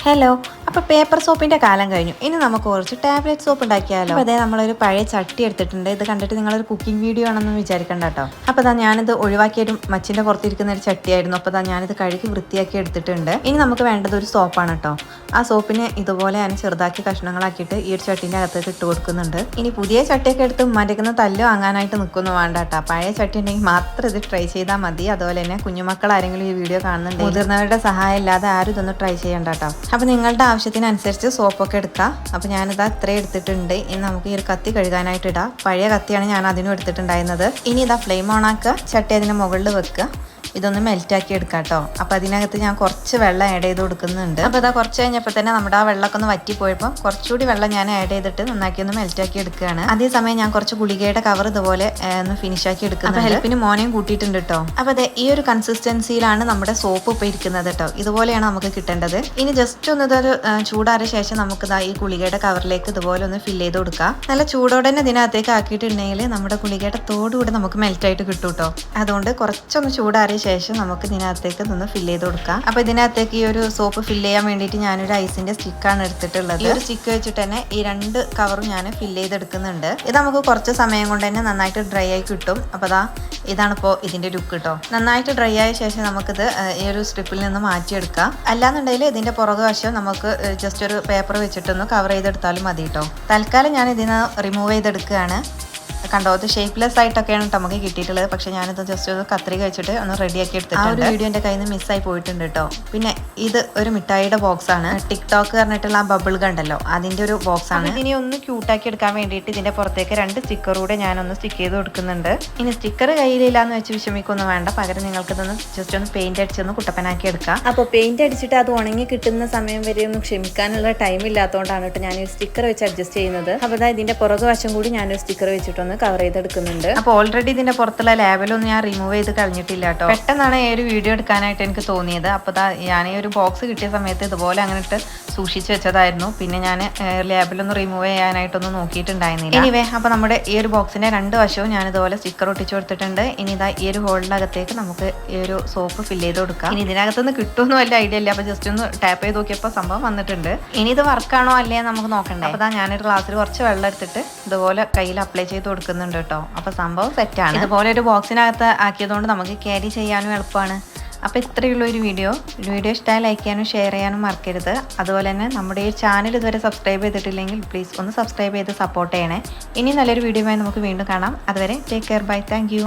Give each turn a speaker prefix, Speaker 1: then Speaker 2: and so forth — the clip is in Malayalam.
Speaker 1: ഹലോ, അപ്പോൾ പേപ്പർ സോപ്പിൻ്റെ കാലം കഴിഞ്ഞു. ഇനി നമുക്ക് കുറച്ച് ടാബ്ലറ്റ് സോപ്പ് ഉണ്ടാക്കിയാലോ. അപ്പോൾ അതേ നമ്മളൊരു പഴയ ചട്ടി എടുത്തിട്ടുണ്ട്. ഇത് കണ്ടിട്ട് നിങ്ങളൊരു കുക്കിംഗ് വീഡിയോ ആണെന്ന് വിചാരിക്കണ്ട കേട്ടോ. അപ്പോൾ ഞാനിത് ഒഴിവാക്കിയൊരു മച്ചിൻ്റെ പുറത്തിരിക്കുന്ന ഒരു ചട്ടിയായിരുന്നു. അപ്പോൾ ഞാനിത് കഴുകി വൃത്തിയാക്കി എടുത്തിട്ടുണ്ട്. ഇനി നമുക്ക് വേണ്ടത് ഒരു സോപ്പാണ് കേട്ടോ. ആ സോപ്പിനെ ഇതുപോലെ ഞാൻ ചെറുതാക്കി കഷ്ണങ്ങളാക്കിയിട്ട് ഈ ഒരു ചട്ടീൻ്റെ അകത്തേക്ക് ഇട്ട് കൊടുക്കുന്നുണ്ട്. ഇനി പുതിയ ചട്ടിയൊക്കെ എടുത്ത് മരക്കുന്ന തല്ല് വാങ്ങാനായിട്ട് നിൽക്കുന്നു വേണ്ട കേട്ടോ. പഴയ ചട്ടി ഉണ്ടെങ്കിൽ മാത്രം ഇത് ട്രൈ ചെയ്താൽ മതി. അതുപോലെ തന്നെ കുഞ്ഞുമക്കൾ ആരെങ്കിലും ഈ വീഡിയോ കാണുന്നുണ്ട്, മുതിർന്നവരുടെ സഹായം ഇല്ലാതെ ആരും ഇതൊന്ന് ട്രൈ ചെയ്യണ്ട കേട്ടോ. അപ്പോൾ നിങ്ങളുടെ ആവശ്യത്തിനനുസരിച്ച് സോപ്പൊക്കെ എടുക്കാം. അപ്പോൾ ഞാനിതാ ഇത്രയും എടുത്തിട്ടുണ്ട്. ഇനി നമുക്ക് ഈ ഒരു കത്തി കഴുകാനായിട്ട് ഇടാം. പഴയ കത്തിയാണ് ഞാൻ അതിനും എടുത്തിട്ടുണ്ടായിരുന്നത്. ഇനി ഇതാ ഫ്ലെയിം ഓൺ ആക്കുക, ചട്ടി അതിൻ്റെ മുകളിൽ വെക്കുക. ഇതൊന്ന് മെൽറ്റാക്കി എടുക്കാം കേട്ടോ. അപ്പോൾ അതിനകത്ത് ഞാൻ കുറച്ച് വെള്ളം ആഡ് ചെയ്ത് കൊടുക്കുന്നുണ്ട്. അപ്പോൾ ഇതാ കുറച്ച് കഴിഞ്ഞപ്പോൾ തന്നെ നമ്മുടെ ആ വെള്ളമൊക്കെ ഒന്ന് വറ്റിപ്പോയപ്പോൾ കുറച്ചുകൂടി വെള്ളം ഞാൻ ആഡ് ചെയ്തിട്ട് നന്നാക്കി ഒന്ന് മെൽറ്റാക്കി എടുക്കുകയാണ്. അതേസമയം ഞാൻ കുറച്ച് ഗുളികയുടെ കവർ ഇതുപോലെ ഒന്ന് ഫിനിഷാക്കി എടുക്കുന്നത്. അപ്പോൾ ഹെൽപ്പിന് മോനെയും കൂട്ടിയിട്ടുണ്ട് കേട്ടോ. അപ്പോൾ അതെ, ഈ ഒരു കൺസിസ്റ്റൻസിയിലാണ് നമ്മുടെ സോപ്പ് ഇപ്പോൾ ഇരിക്കുന്നത് കേട്ടോ. ഇതുപോലെയാണ് നമുക്ക് കിട്ടേണ്ടത്. ഇനി ജസ്റ്റ് ഒന്ന് ഇതൊരു ചൂടാറിയ ശേഷം നമുക്ക് ഈ ഗുളികയുടെ കവറിലേക്ക് ഇതുപോലെ ഒന്ന് ഫില്ല് ചെയ്ത് കൊടുക്കാം. നല്ല ചൂടോടെ തന്നെ ഇതിനകത്തേക്ക് ആക്കിയിട്ടുണ്ടെങ്കിൽ നമ്മുടെ ഗുളികയുടെ തോടുകൂടെ നമുക്ക് മെൽറ്റായിട്ട് കിട്ടും കേട്ടോ. അതുകൊണ്ട് കുറച്ചൊന്ന് ചൂടാറിയ ശേഷം നമുക്ക് ഇതിനകത്തേക്ക് നിന്ന് ഫില്ല് ചെയ്ത് കൊടുക്കാം. അപ്പോൾ ഇതിനകത്തേക്ക് ഈ ഒരു സോപ്പ് ഫില്ല് ചെയ്യാൻ വേണ്ടിയിട്ട് ഞാനൊരു ഐസിന്റെ സ്റ്റിക്കാണ് എടുത്തിട്ടുള്ളത്. ഈ ഒരു സ്റ്റിക്ക് വെച്ചിട്ട് തന്നെ ഈ രണ്ട് കവറും ഞാൻ ഫില്ല് ചെയ്തെടുക്കുന്നുണ്ട്. ഇത് നമുക്ക് കുറച്ച് സമയം കൊണ്ട് തന്നെ നന്നായിട്ട് ഡ്രൈ ആയി കിട്ടും. അപ്പോൾ ഇതാണിപ്പോൾ ഇതിന്റെ ലുക്ക് കേട്ടോ. നന്നായിട്ട് ഡ്രൈ ആയ ശേഷം നമുക്കിത് ഈ ഒരു സ്ട്രിപ്പിൽ നിന്ന് മാറ്റിയെടുക്കാം. അല്ലാന്നുണ്ടെങ്കിൽ ഇതിന്റെ പുറകു വശം നമുക്ക് ജസ്റ്റ് ഒരു പേപ്പർ വെച്ചിട്ടൊന്ന് കവർ ചെയ്തെടുത്താലും മതി കേട്ടോ. തൽക്കാലം ഞാൻ ഇതിന് റിമൂവ് ചെയ്തെടുക്കുകയാണ്. കണ്ടോ, അത് ഷേപ്പ്ലെസ് ആയിട്ടൊക്കെയാണ് നമുക്ക് കിട്ടിയിട്ടുള്ളത്. പക്ഷെ ഞാനിത് ജസ്റ്റ് ഒരു കത്രിക വെച്ചിട്ട് ഒന്ന് റെഡിയാക്കി എടുത്തിട്ടുണ്ട്. ആ ഒരു വീഡിയോ എൻ്റെ കയ്യിൽ നിന്ന് മിസ്സായി പോയിട്ടുണ്ട് കേട്ടോ. പിന്നെ ഇത് ഒരു മിഠായിയുടെ ബോക്സ് ആണ്. ടിക്ടോക്ക് പറഞ്ഞിട്ടുള്ള ആ ബബിൾ ഗണ്ടല്ലോ, അതിൻ്റെ ഒരു ബോക്സ് ആണ്. ഇതിനെ ഒന്ന് ക്യൂട്ടാക്കി എടുക്കാൻ വേണ്ടിയിട്ട് ഇതിൻ്റെ പുറത്തേക്ക് 2 സ്റ്റിക്കർ കൂടെ ഞാനൊന്ന് സ്റ്റിക്ക് ചെയ്ത് കൊടുക്കുന്നുണ്ട്. ഇനി സ്റ്റിക്കർ കയ്യിലില്ലാന്ന് വെച്ച് വിഷമിക്കൊന്നും വേണ്ട. പകരം നിങ്ങൾക്ക് ഇതൊന്ന് ജസ്റ്റ് ഒന്ന് പെയിന്റ് അടിച്ചൊന്ന് കുട്ടപ്പനാക്കി എടുക്കാം. അപ്പോൾ പെയിന്റ് അടിച്ചിട്ട് അത് ഉണങ്ങി കിട്ടുന്ന സമയം വരെ ഒന്ന് ക്ഷമിക്കാനുള്ള ടൈം ഇല്ലാത്തതുകൊണ്ടാണ് കേട്ടോ ഞാൻ ഈ സ്റ്റിക്കർ വെച്ച് അഡ്ജസ്റ്റ് ചെയ്യുന്നത്. അപ്പോൾ ഇതിന്റെ പുറകു വശം കൂടി ഞാനൊരു സ്റ്റിക്കർ വെച്ചിട്ടൊന്ന് കവർ ചെയ്തെടുക്കുന്നുണ്ട്. അപ്പോൾ ഓൾറെഡി ഇതിന്റെ പുറത്തുള്ള ലേബലൊന്നും ഞാൻ റിമൂവ് ചെയ്ത് കളഞ്ഞിട്ടില്ല കേട്ടോ. പെട്ടെന്നാണ് ഈ ഒരു വീഡിയോ എടുക്കാനായിട്ട് എനിക്ക് തോന്നിയത്. അപ്പോൾ ഞാൻ ഈ ഒരു ബോക്സ് കിട്ടിയ സമയത്ത് ഇതുപോലെ അങ്ങനെ ഇട്ട് സൂക്ഷിച്ച് വെച്ചതായിരുന്നു. പിന്നെ ഞാൻ ലേബലൊന്നും റിമൂവ് ചെയ്യാനായിട്ടൊന്നും നോക്കിയിട്ടുണ്ടായിരുന്നില്ല. എനിവേ, അപ്പോൾ നമ്മുടെ ഈ ഒരു ബോക്സിന്റെ 2 വശവും ഞാൻ ഇതുപോലെ സ്റ്റിക്കർ ഒട്ടിച്ചു കൊടുത്തിട്ടുണ്ട്. ഇനി ഇതാ ഈ ഒരു ഹോളിനകത്തേക്ക് നമുക്ക് ഈ ഒരു സോപ്പ് ഫില്ല് ചെയ്ത് കൊടുക്കാം. ഇനി ഇതിനകത്തുനിന്ന് കിട്ടുമെന്ന് വലിയ ഐഡിയ ഇല്ല. അപ്പോൾ ജസ്റ്റ് ഒന്ന് ടാപ്പ് ചെയ്ത് നോക്കിയപ്പോൾ സംഭവം വന്നിട്ടുണ്ട്. ഇനി ഇത് വർക്കാണോ അല്ലേ നമുക്ക് നോക്കണ്ടേ. അപ്പോൾ ഞാനൊരു ഗ്ലാസ്സിൽ കുറച്ച് വെള്ളം എടുത്തിട്ട് ഇതുപോലെ കയ്യിൽ അപ്ലൈ ചെയ്ത് കൊടുക്കുന്നുണ്ട് കേട്ടോ. അപ്പോൾ സംഭവം സെറ്റാണ്. ഇതുപോലെ ഒരു ബോക്സിനകത്ത് ആക്കിയതുകൊണ്ട് നമുക്ക് ക്യാരി ചെയ്യാനും എളുപ്പമാണ്. അപ്പോൾ ഇത്രയുള്ള ഒരു വീഡിയോ ഇഷ്ടമായി ലൈക്ക് ചെയ്യാനും ഷെയർ ചെയ്യാനും മറക്കരുത്. അതുപോലെ തന്നെ നമ്മുടെ ഈ ചാനൽ ഇതുവരെ സബ്സ്ക്രൈബ് ചെയ്തിട്ടില്ലെങ്കിൽ പ്ലീസ് ഒന്ന് സബ്സ്ക്രൈബ് ചെയ്ത് സപ്പോർട്ട് ചെയ്യണേ. ഇനി നല്ലൊരു വീഡിയോയുമായി നമുക്ക് വീണ്ടും കാണാം. അതുവരെ take care, bye, thank U.